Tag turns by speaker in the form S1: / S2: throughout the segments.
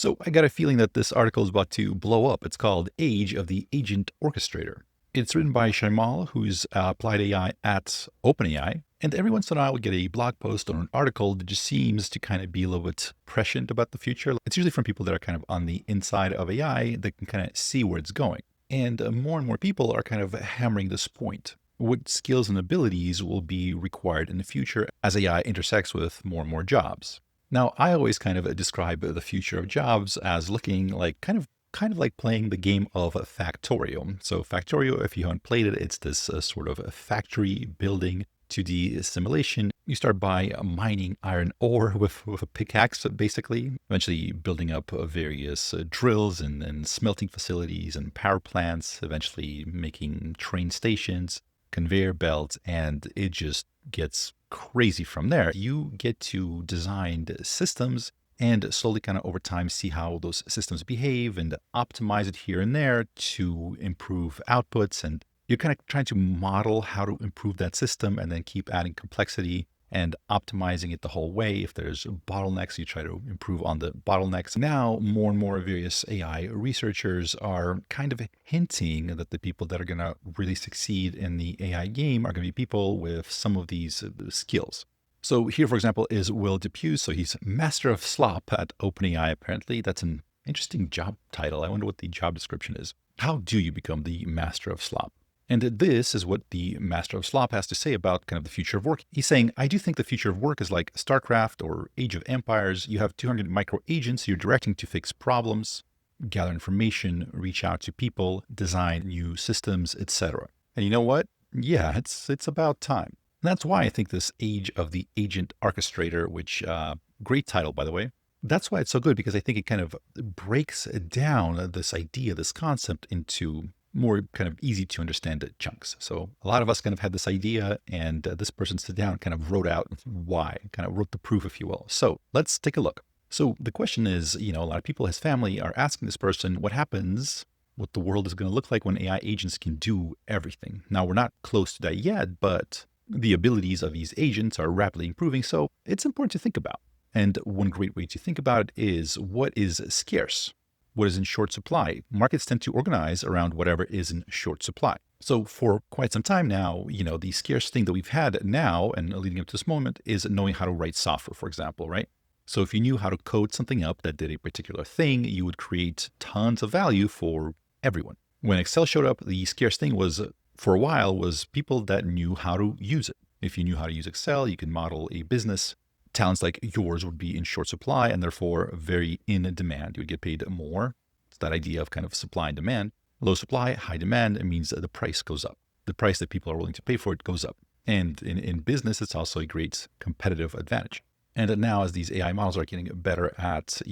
S1: So I got a feeling that this article is about to blow up. It's called Age of the Agent Orchestrator. It's written by Shaimal, who's applied AI at OpenAI. And every once in a while, we get a blog post or an article that just seems to kind of be a little bit prescient about the future. It's usually from people that are kind of on the inside of AI that can kind of see where it's going. And more people are kind of hammering this point. What skills and abilities will be required in the future as AI intersects with more and more jobs? Now, I always kind of describe the future of jobs as looking like kind of like playing the game of Factorio. So Factorio, if you haven't played it, it's this sort of a factory building 2D simulation. You start by mining iron ore with a pickaxe, basically, eventually building up various drills and smelting facilities and power plants, eventually making train stations, conveyor belts, and it just gets crazy from there. You get to design systems and slowly kind of over time see how those systems behave and optimize it here and there to improve outputs. And you're kind of trying to model how to improve that system and then keep adding complexity and optimizing it the whole way. If there's bottlenecks, you try to improve on the bottlenecks. Now, more and more various AI researchers are kind of hinting that the people that are going to really succeed in the AI game are going to be people with some of these skills. So here, for example, is Will Depew. So he's Master of Slop at OpenAI, apparently. That's an interesting job title. I wonder what the job description is. How do you become the Master of Slop? And this is what the Master of Slop has to say about kind of the future of work. He's saying, I do think the future of work is like StarCraft or Age of Empires. You have 200 micro agents you're directing to fix problems, gather information, reach out to people, design new systems, etc. And you know what? Yeah, it's about time. And that's why I think this Age of the Agent Orchestrator, which great title, by the way, that's why it's so good, because I think it kind of breaks down this idea, this concept into more kind of easy to understand chunks. So a lot of us kind of had this idea, and this person sat down and kind of wrote out why, kind of wrote the proof, if you will. So let's take a look. So the question is, a lot of people, his family, are asking this person what happens, what the world is going to look like when AI agents can do everything. Now, we're not close to that yet, but the abilities of these agents are rapidly improving, so it's important to think about. And one great way to think about it is what is scarce, what is in short supply. Markets tend to organize around whatever is in short supply. So for quite some time now, the scarce thing that we've had now and leading up to this moment is knowing how to write software, for example, right? So if you knew how to code something up that did a particular thing, you would create tons of value for everyone. When Excel showed up, the scarce thing was, for a while, was people that knew how to use it. If you knew how to use Excel, you can model a business. Talents like yours would be in short supply and therefore very in demand. You would get paid more. It's that idea of kind of supply and demand. Low supply, high demand, it means that the price goes up. The price that people are willing to pay for it goes up. And in business, it's also a great competitive advantage. And now as these AI models are getting better at,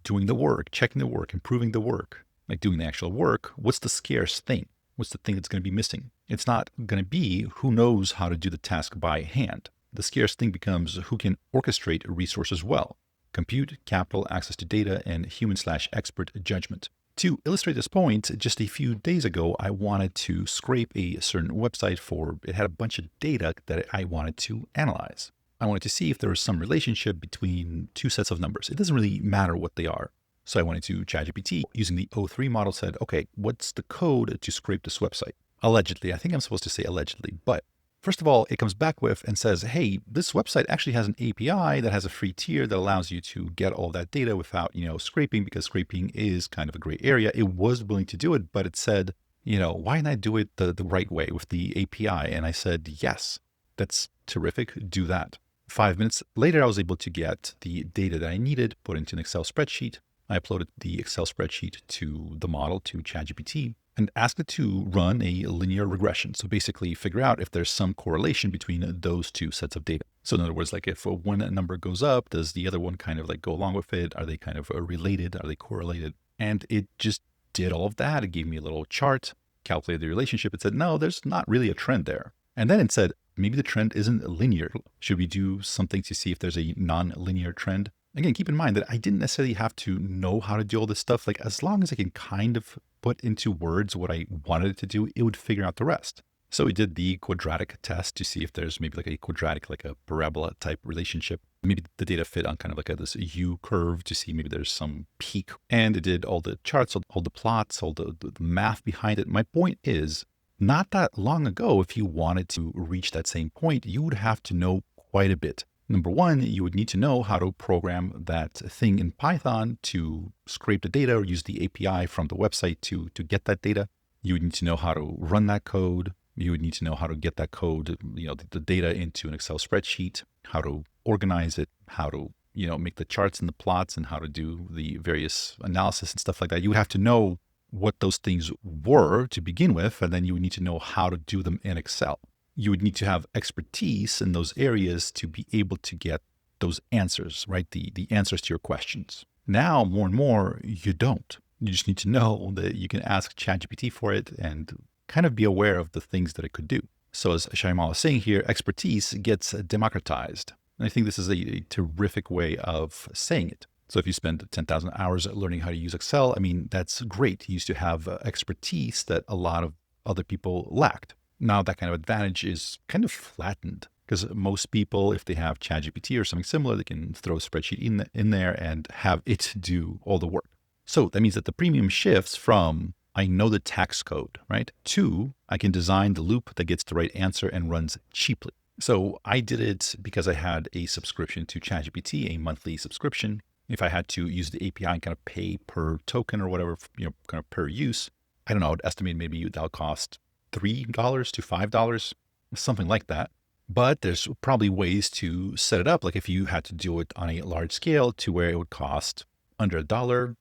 S1: doing the work, checking the work, improving the work, like doing the actual work, what's the scarce thing? What's the thing that's going to be missing? It's not going to be who knows how to do the task by hand. The scarce thing becomes who can orchestrate resources well. Compute, capital, access to data, and human/expert judgment. To illustrate this point, just a few days ago, I wanted to scrape a certain website it had a bunch of data that I wanted to analyze. I wanted to see if there was some relationship between two sets of numbers. It doesn't really matter what they are. So I went into ChatGPT using the O3 model, said, okay, what's the code to scrape this website? Allegedly, I think I'm supposed to say allegedly, but first of all, it comes back with and says, hey, this website actually has an API that has a free tier that allows you to get all that data without, scraping, because scraping is kind of a gray area. It was willing to do it, but it said, why not do it the right way with the API? And I said, yes, that's terrific. Do that. 5 minutes later, I was able to get the data that I needed, put into an Excel spreadsheet. I uploaded the Excel spreadsheet to the model, to ChatGPT, and asked it to run a linear regression. So basically figure out if there's some correlation between those two sets of data. So in other words, like if one number goes up, does the other one kind of like go along with it? Are they kind of related? Are they correlated? And it just did all of that. It gave me a little chart, calculated the relationship. It said, no, there's not really a trend there. And then it said, maybe the trend isn't linear. Should we do something to see if there's a non-linear trend? Again, keep in mind that I didn't necessarily have to know how to do all this stuff. Like as long as I can kind of put into words what I wanted it to do, it would figure out the rest. So we did the quadratic test to see if there's maybe like a quadratic, like a parabola type relationship. Maybe the data fit on kind of like this U curve to see maybe there's some peak. And it did all the charts, all the plots, all the math behind it. My point is, not that long ago, if you wanted to reach that same point, you would have to know quite a bit. Number one, you would need to know how to program that thing in Python to scrape the data or use the API from the website to get that data. You would need to know how to run that code. You would need to know how to get that code, the data into an Excel spreadsheet, how to organize it, how to, make the charts and the plots and how to do the various analysis and stuff like that. You would have to know what those things were to begin with, and then you would need to know how to do them in Excel. You would need to have expertise in those areas to be able to get those answers, right? The answers to your questions. Now, more and more, you don't. You just need to know that you can ask ChatGPT for it and kind of be aware of the things that it could do. So as Shaimal is saying here, expertise gets democratized. And I think this is a terrific way of saying it. So if you spend 10,000 hours learning how to use Excel, that's great. You used to have expertise that a lot of other people lacked. Now that kind of advantage is kind of flattened because most people, if they have ChatGPT or something similar, they can throw a spreadsheet in there and have it do all the work. So that means that the premium shifts from I know the tax code, right? to I can design the loop that gets the right answer and runs cheaply. So I did it because I had a subscription to ChatGPT, a monthly subscription. If I had to use the API and kind of pay per token or whatever, kind of per use, I don't know, I would estimate maybe that'll cost $3 to $5, something like that. But there's probably ways to set it up. Like if you had to do it on a large scale to where it would cost under $1,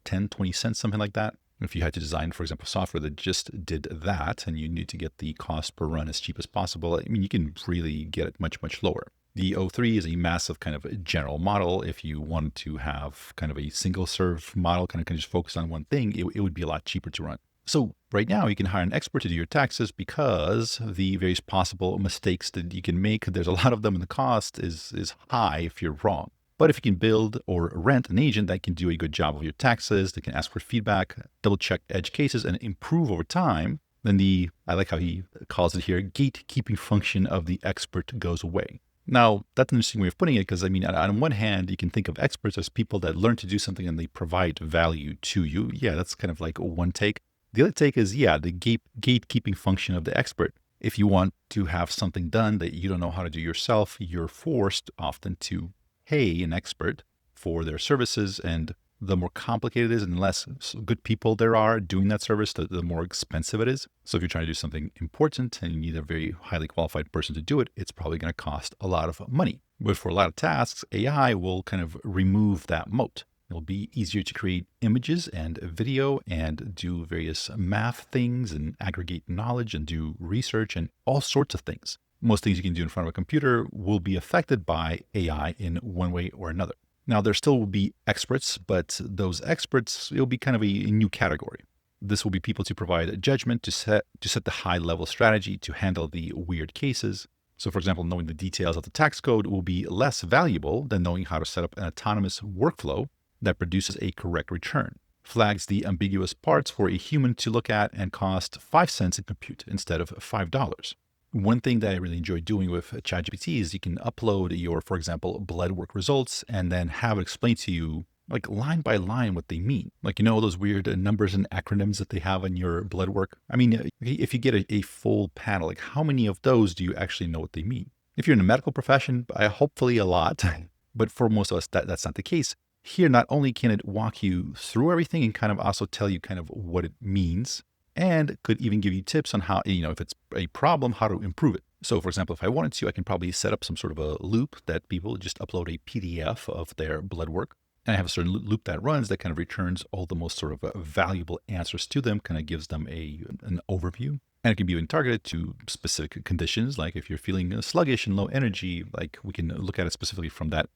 S1: 10, 20 cents, something like that. If you had to design, for example, software that just did that and you need to get the cost per run as cheap as possible, you can really get it much, much lower. The O3 is a massive kind of general model. If you wanted to have kind of a single serve model, kind of just focus on one thing, it would be a lot cheaper to run. So right now you can hire an expert to do your taxes because the various possible mistakes that you can make, there's a lot of them and the cost is high if you're wrong. But if you can build or rent an agent that can do a good job of your taxes, that can ask for feedback, double check edge cases and improve over time, then I like how he calls it here, gatekeeping function of the expert goes away. Now, that's an interesting way of putting it because, on one hand, you can think of experts as people that learn to do something and they provide value to you. Yeah, that's kind of like one take. The other take is, the gatekeeping function of the expert. If you want to have something done that you don't know how to do yourself, you're forced often to pay an expert for their services. And the more complicated it is and less good people there are doing that service, the more expensive it is. So if you're trying to do something important and you need a very highly qualified person to do it, it's probably going to cost a lot of money. But for a lot of tasks, AI will kind of remove that moat. It'll be easier to create images and video and do various math things and aggregate knowledge and do research and all sorts of things. Most things you can do in front of a computer will be affected by AI in one way or another. Now, there still will be experts, but those experts, it'll be kind of a new category. This will be people to provide a judgment, to set the high-level strategy, to handle the weird cases. So, for example, knowing the details of the tax code will be less valuable than knowing how to set up an autonomous workflow that produces a correct return, flags the ambiguous parts for a human to look at, and cost 5 cents in compute instead of $5. One thing that I really enjoy doing with ChatGPT is you can upload your, for example, blood work results and then have it explain to you, like line by line, what they mean. Like, those weird numbers and acronyms that they have in your blood work. If you get a full panel, like how many of those do you actually know what they mean? If you're in a medical profession, hopefully a lot, but for most of us, that's not the case. Here, not only can it walk you through everything and kind of also tell you kind of what it means, and could even give you tips on how, if it's a problem, how to improve it. So for example, if I wanted to, I can probably set up some sort of a loop that people just upload a PDF of their blood work. And I have a certain loop that runs that kind of returns all the most sort of valuable answers to them, kind of gives them an overview. And it can be even targeted to specific conditions. Like if you're feeling sluggish and low energy, like we can look at it specifically from that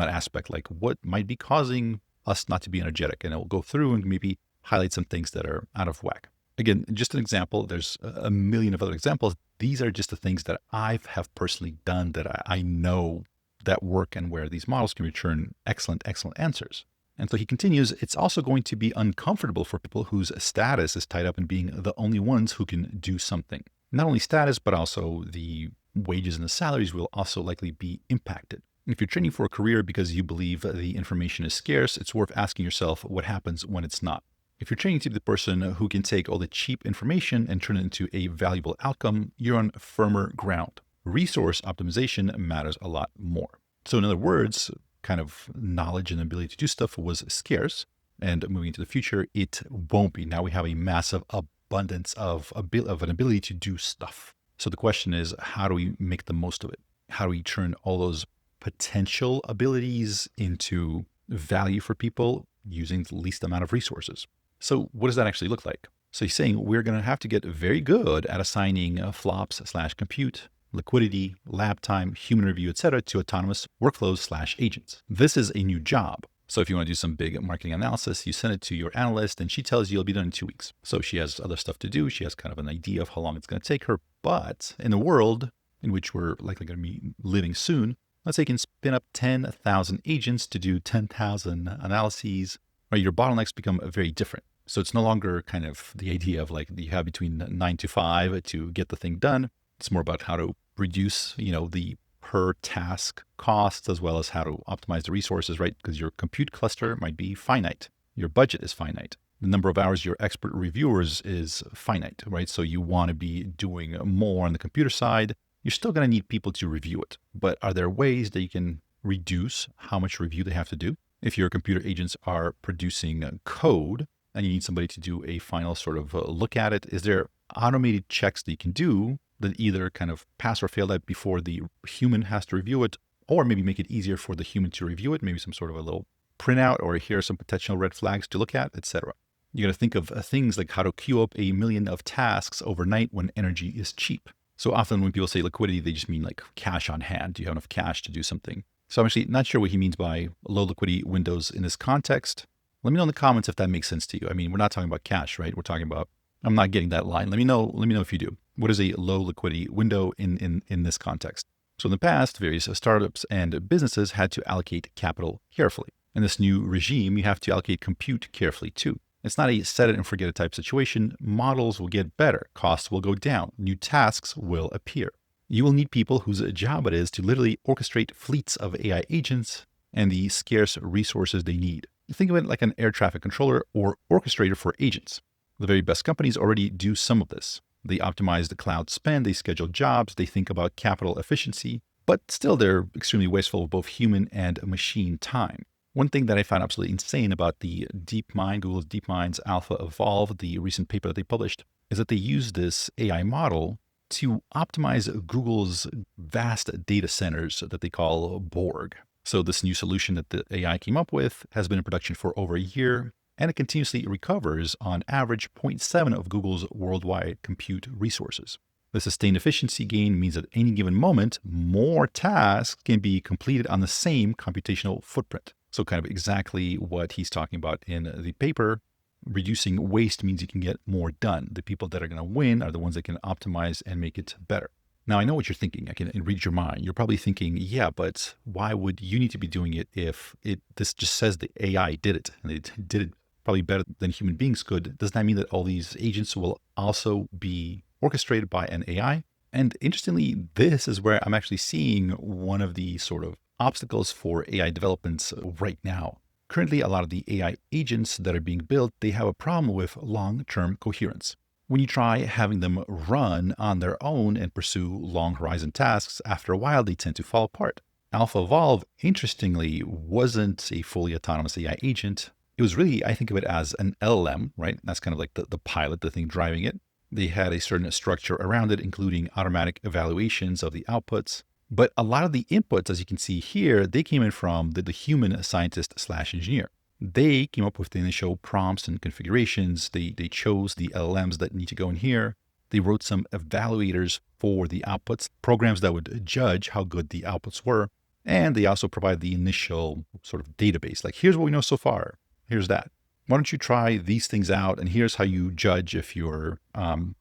S1: aspect, like what might be causing us not to be energetic. And it will go through and maybe highlight some things that are out of whack. Again, just an example. There's a million of other examples. These are just the things that I have personally done that I know that work and where these models can return excellent answers. And so he continues, it's also going to be uncomfortable for people whose status is tied up in being the only ones who can do something. Not only status, but also the wages and the salaries will also likely be impacted. If you're training for a career because you believe the information is scarce, it's worth asking yourself what happens when it's not. If you're training to be the person who can take all the cheap information and turn it into a valuable outcome, you're on firmer ground. Resource optimization matters a lot more. So in other words, kind of knowledge and ability to do stuff was scarce, and moving into the future, it won't be. Now we have a massive abundance of an ability to do stuff. So the question is, how do we make the most of it? How do we turn all those potential abilities into value for people using the least amount of resources? So what does that actually look like? So he's saying we're going to have to get very good at assigning flops/compute, liquidity, lab time, human review, etc. to autonomous workflows/agents. This is a new job. So if you want to do some big marketing analysis, you send it to your analyst and she tells you it'll be done in 2 weeks. So she has other stuff to do. She has kind of an idea of how long it's going to take her. But in the world in which we're likely going to be living soon, let's say you can spin up 10,000 agents to do 10,000 analyses, right? Your bottlenecks become very different. So it's no longer kind of the idea of like you have between 9 to 5 to get the thing done. It's more about how to reduce, the per task costs as well as how to optimize the resources, right? Because your compute cluster might be finite. Your budget is finite. The number of hours your expert reviewers is finite, right? So you want to be doing more on the computer side. You're still going to need people to review it. But are there ways that you can reduce how much review they have to do? If your computer agents are producing code and you need somebody to do a final sort of look at it, is there automated checks that you can do that either kind of pass or fail that before the human has to review it, or maybe make it easier for the human to review it, maybe some sort of a little printout, or here are some potential red flags to look at, etc. You got to think of things like how to queue up 1 million of tasks overnight when energy is cheap. So often when people say liquidity, they just mean like cash on hand. Do you have enough cash to do something? So I'm actually not sure what he means by low liquidity windows in this context. Let me know in the comments if that makes sense to you. I mean, we're not talking about cash, right? We're talking about, I'm not getting that line. Let me know if you do. What is a low liquidity window in this context? So in the past, various startups and businesses had to allocate capital carefully. In this new regime, you have to allocate compute carefully too. It's not a set it and forget it type situation. Models will get better. Costs will go down. New tasks will appear. You will need people whose job it is to literally orchestrate fleets of AI agents and the scarce resources they need. Think of it like an air traffic controller or orchestrator for agents. The very best companies already do some of this. They optimize the cloud spend, they schedule jobs, they think about capital efficiency, but still they're extremely wasteful of both human and machine time. One thing that I found absolutely insane about the DeepMind, Google's DeepMind's Alpha Evolve, the recent paper that they published, is that they use this AI model to optimize Google's vast data centers that they call Borg. So this new solution that the AI came up with has been in production for over a year, and it continuously recovers on average 0.7 of Google's worldwide compute resources. The sustained efficiency gain means that at any given moment, more tasks can be completed on the same computational footprint. So kind of exactly what he's talking about in the paper. Reducing waste means you can get more done. The people that are going to win are the ones that can optimize and make it better. Now, I know what you're thinking. I can read your mind. You're probably thinking, yeah, but why would you need to be doing it if this just says the AI did it and it did it probably better than human beings could? Does that mean that all these agents will also be orchestrated by an AI? And interestingly, this is where I'm actually seeing one of the sort of obstacles for AI developments right now. Currently, a lot of the AI agents that are being built, they have a problem with long-term coherence. When you try having them run on their own and pursue long horizon tasks, after a while, they tend to fall apart. Alpha Evolve, interestingly, wasn't a fully autonomous AI agent. It was really, I think of it as an LLM, right? That's kind of like the pilot, the thing driving it. They had a certain structure around it, including automatic evaluations of the outputs. But a lot of the inputs, as you can see here, they came in from the human scientist/engineer. They came up with the initial prompts and configurations. They chose the LLMs that need to go in here. They wrote some evaluators for the outputs, programs that would judge how good the outputs were. And they also provide the initial sort of database. Like, here's what we know so far. Here's that. Why don't you try these things out? And here's how you judge if you're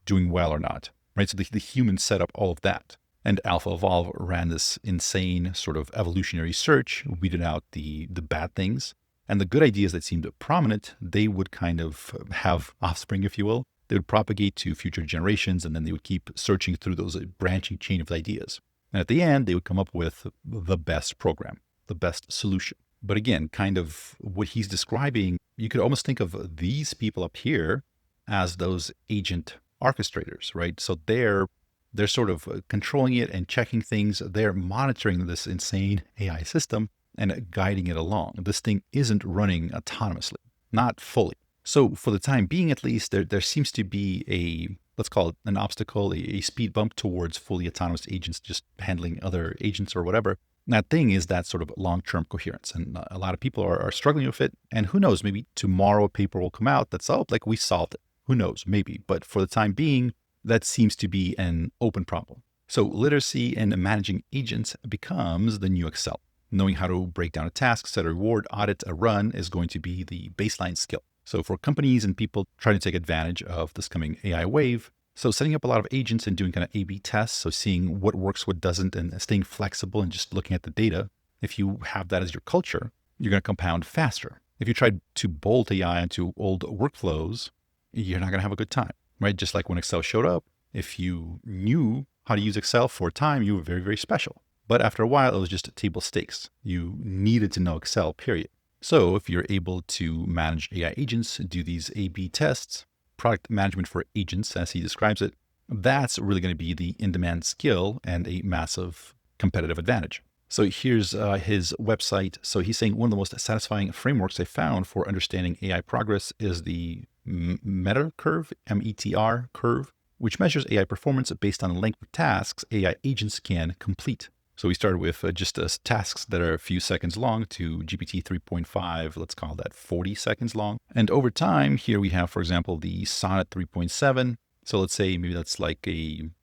S1: doing well or not, right? So the humans set up all of that. And Alpha Evolve ran this insane sort of evolutionary search, weeded out the bad things. And the good ideas that seemed prominent, they would kind of have offspring, if you will. They would propagate to future generations, and then they would keep searching through those branching chain of ideas. And at the end, they would come up with the best program, the best solution. But again, kind of what he's describing, you could almost think of these people up here as those agent orchestrators, right? So they're sort of controlling it and checking things. They're monitoring this insane AI system and guiding it along. This thing isn't running autonomously, not fully. So for the time being, at least, there seems to be a, let's call it an obstacle, a speed bump towards fully autonomous agents just handling other agents or whatever. And that thing is that sort of long-term coherence. And a lot of people are struggling with it. And who knows, maybe tomorrow a paper will come out that's, oh, like we solved it. Who knows, maybe. But for the time being, that seems to be an open problem. So literacy and managing agents becomes the new Excel. Knowing how to break down a task, set a reward, audit a run is going to be the baseline skill. So for companies and people trying to take advantage of this coming AI wave, so setting up a lot of agents and doing kind of A/B tests, so seeing what works, what doesn't, and staying flexible and just looking at the data, if you have that as your culture, you're going to compound faster. If you try to bolt AI into old workflows, you're not going to have a good time, right? Just like when Excel showed up, if you knew how to use Excel for a time, you were very, very special. But after a while, it was just table stakes. You needed to know Excel, period. So if you're able to manage AI agents, do these A/B tests, product management for agents, as he describes it, that's really going to be the in-demand skill and a massive competitive advantage. So here's his website. So he's saying one of the most satisfying frameworks I found for understanding AI progress is the METR curve, METR curve, which measures AI performance based on the length of tasks AI agents can complete. So we started with just tasks that are a few seconds long to GPT 3.5, let's call that 40 seconds long. And over time, here we have, for example, the Sonnet 3.7. So let's say maybe that's like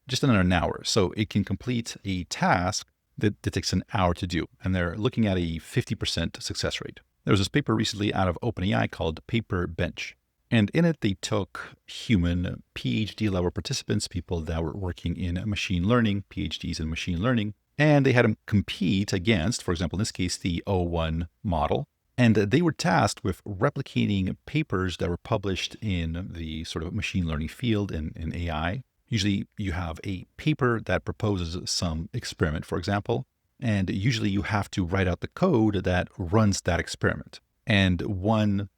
S1: just under an hour. So it can complete a task that takes an hour to do. And they're looking at a 50% success rate. There was this paper recently out of OpenAI called Paper Bench. And in it, they took human PhD level participants, people that were working in machine learning, PhDs in machine learning, and they had them compete against, for example, in this case, the O1 model. And they were tasked with replicating papers that were published in the sort of machine learning field in AI. Usually you have a paper that proposes some experiment, for example, and usually you have to write out the code that runs that experiment. And one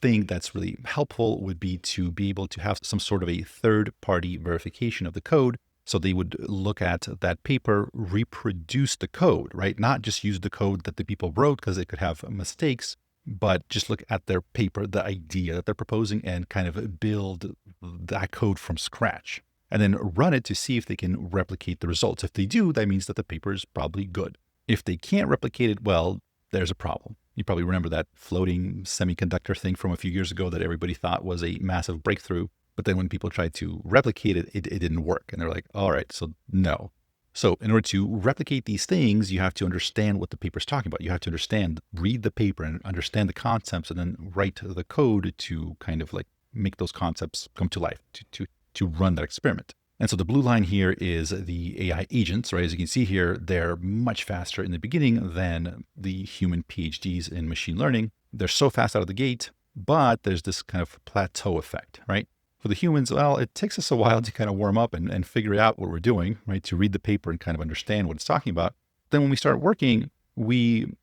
S1: thing that's really helpful would be to be able to have some sort of a third-party verification of the code. So they would look at that paper, reproduce the code, right? Not just use the code that the people wrote because it could have mistakes, but just look at their paper, the idea that they're proposing, and kind of build that code from scratch. And then run it to see if they can replicate the results. If they do, that means that the paper is probably good. If they can't replicate it, well, there's a problem. You probably remember that floating semiconductor thing from a few years ago that everybody thought was a massive breakthrough. But then when people tried to replicate it, it didn't work. And they're like, all right, so no. So in order to replicate these things, you have to understand what the paper is talking about. You have to understand, read the paper and understand the concepts and then write the code to kind of like make those concepts come to life, to run that experiment. And so the blue line here is the AI agents, right? As you can see here, they're much faster in the beginning than the human PhDs in machine learning. They're so fast out of the gate, but there's this kind of plateau effect, right? For the humans, well, it takes us a while to kind of warm up and figure out what we're doing, right? To read the paper and kind of understand what it's talking about. Then when we start working,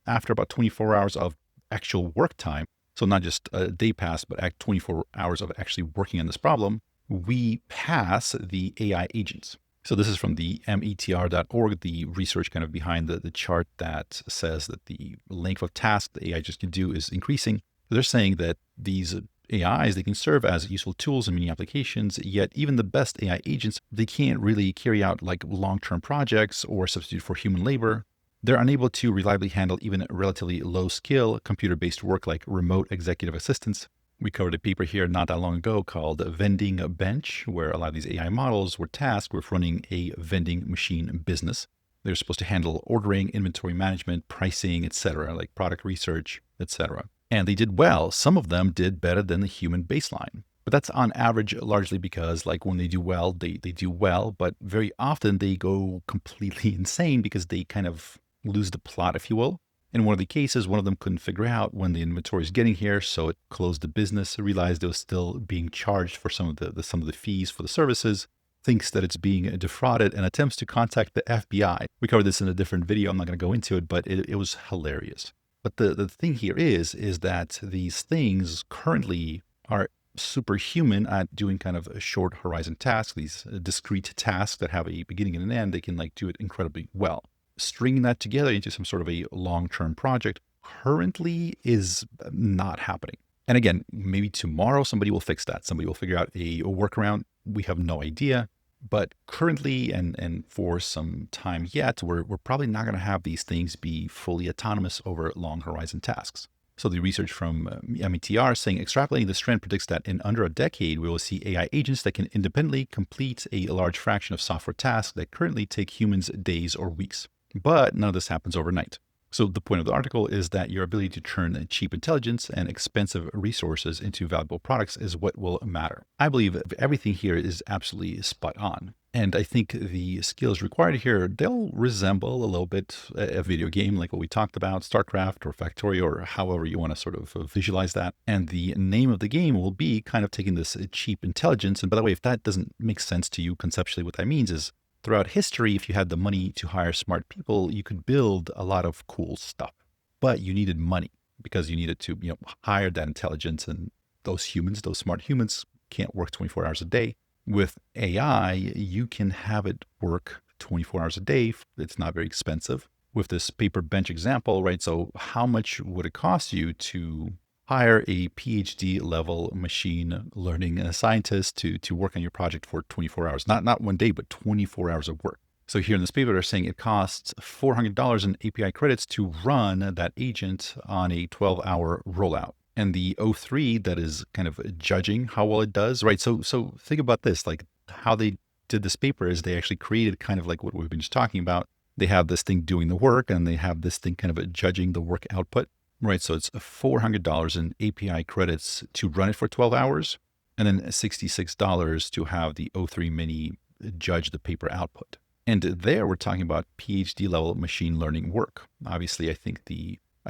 S1: after about 24 hours of actual work time, so not just a day pass, but 24 hours of actually working on this problem, we pass the AI agents. So this is from the metr.org, the research kind of behind the chart that says that the length of tasks the AI agents can do is increasing. They're saying that these AIs, they can serve as useful tools in many applications, yet even the best AI agents, they can't really carry out like long-term projects or substitute for human labor. They're unable to reliably handle even relatively low-skill computer-based work like remote executive assistance. We covered a paper here not that long ago called Vending Bench, where a lot of these AI models were tasked with running a vending machine business. They're supposed to handle ordering, inventory management, pricing, etc., like product research, etc. And they did well. Some of them did better than the human baseline. But that's on average largely because like when they do well, they do well. But very often they go completely insane because they kind of lose the plot, if you will. In one of the cases, one of them couldn't figure out when the inventory is getting here. So it closed the business, realized it was still being charged for some of the fees for the services, thinks that it's being defrauded and attempts to contact the FBI. We covered this in a different video. I'm not going to go into it, but it was hilarious. But the thing here is that these things currently are superhuman at doing kind of a short horizon tasks, these discrete tasks that have a beginning and an end. They can like do it incredibly well. Stringing that together into some sort of a long-term project currently is not happening. And again, maybe tomorrow somebody will fix that. Somebody will figure out a workaround. We have no idea. But currently, and for some time yet, we're probably not going to have these things be fully autonomous over long horizon tasks. So the research from METR saying extrapolating this trend predicts that in under a decade, we will see AI agents that can independently complete a large fraction of software tasks that currently take humans days or weeks. But none of this happens overnight. So the point of the article is that your ability to turn cheap intelligence and expensive resources into valuable products is what will matter. I believe everything here is absolutely spot on. And I think the skills required here, they'll resemble a little bit a video game like what we talked about, StarCraft or Factorio, or however you want to sort of visualize that. And the name of the game will be kind of taking this cheap intelligence. And by the way, if that doesn't make sense to you conceptually, what that means is throughout history, if you had the money to hire smart people, you could build a lot of cool stuff. But you needed money because you needed to, hire that intelligence, and those humans, those smart humans, can't work 24 hours a day. With AI, you can have it work 24 hours a day. It's not very expensive. With this paper bench example, right? So how much would it cost you to hire a PhD level machine learning scientist to work on your project for 24 hours? Not one day, but 24 hours of work. So here in this paper, they're saying it costs $400 in API credits to run that agent on a 12-hour rollout. And the O3 that is kind of judging how well it does, right? So think about this, like how they did this paper is they actually created kind of like what we've been just talking about. They have this thing doing the work and they have this thing kind of judging the work output, right? So it's $400 in API credits to run it for 12 hours and then $66 to have the O3 mini judge the paper output. And there we're talking about PhD level machine learning work. Obviously, I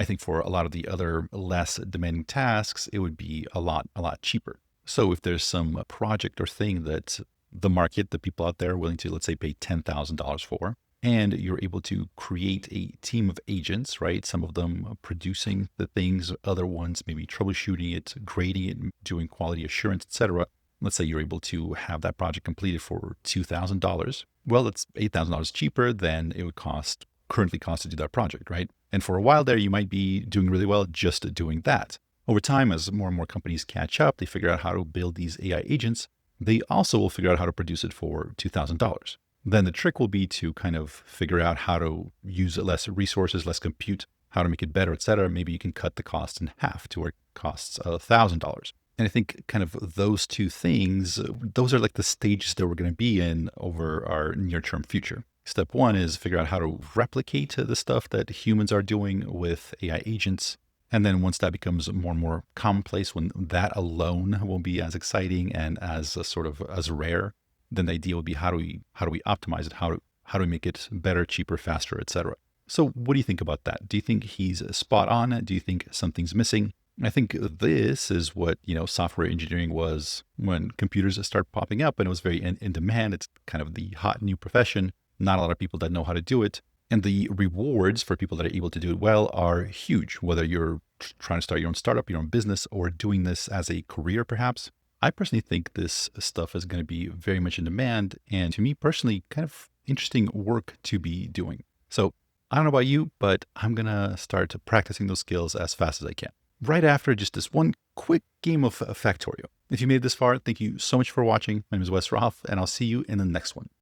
S1: think for a lot of the other less demanding tasks, it would be a lot cheaper. So if there's some project or thing that the market, the people out there are willing to, let's say, pay $10,000 for, and you're able to create a team of agents, right? Some of them producing the things, other ones maybe troubleshooting it, grading it, doing quality assurance, etc. Let's say you're able to have that project completed for $2,000. Well, that's $8,000 cheaper than it would currently cost to do that project, right? And for a while there, you might be doing really well just doing that. Over time, as more and more companies catch up, they figure out how to build these AI agents. They also will figure out how to produce it for $2,000. Then the trick will be to kind of figure out how to use less resources, less compute, how to make it better, etc. Maybe you can cut the cost in half to where it costs $1,000. And I think kind of those two things, those are like the stages that we're going to be in over our near-term future. Step one is figure out how to replicate the stuff that humans are doing with AI agents. And then once that becomes more and more commonplace, when that alone won't be as exciting and as as rare, then the idea would be how do we optimize it? How do we make it better, cheaper, faster, etc. So what do you think about that? Do you think he's spot on? Do you think something's missing? I think this is what, software engineering was when computers start popping up and it was very in demand. It's kind of the hot new profession. Not a lot of people that know how to do it. And the rewards for people that are able to do it well are huge, whether you're trying to start your own startup, your own business, or doing this as a career, perhaps. I personally think this stuff is going to be very much in demand. And to me personally, kind of interesting work to be doing. So I don't know about you, but I'm going to start practicing those skills as fast as I can. Right after just this one quick game of Factorio. If you made it this far, thank you so much for watching. My name is Wes Roth, and I'll see you in the next one.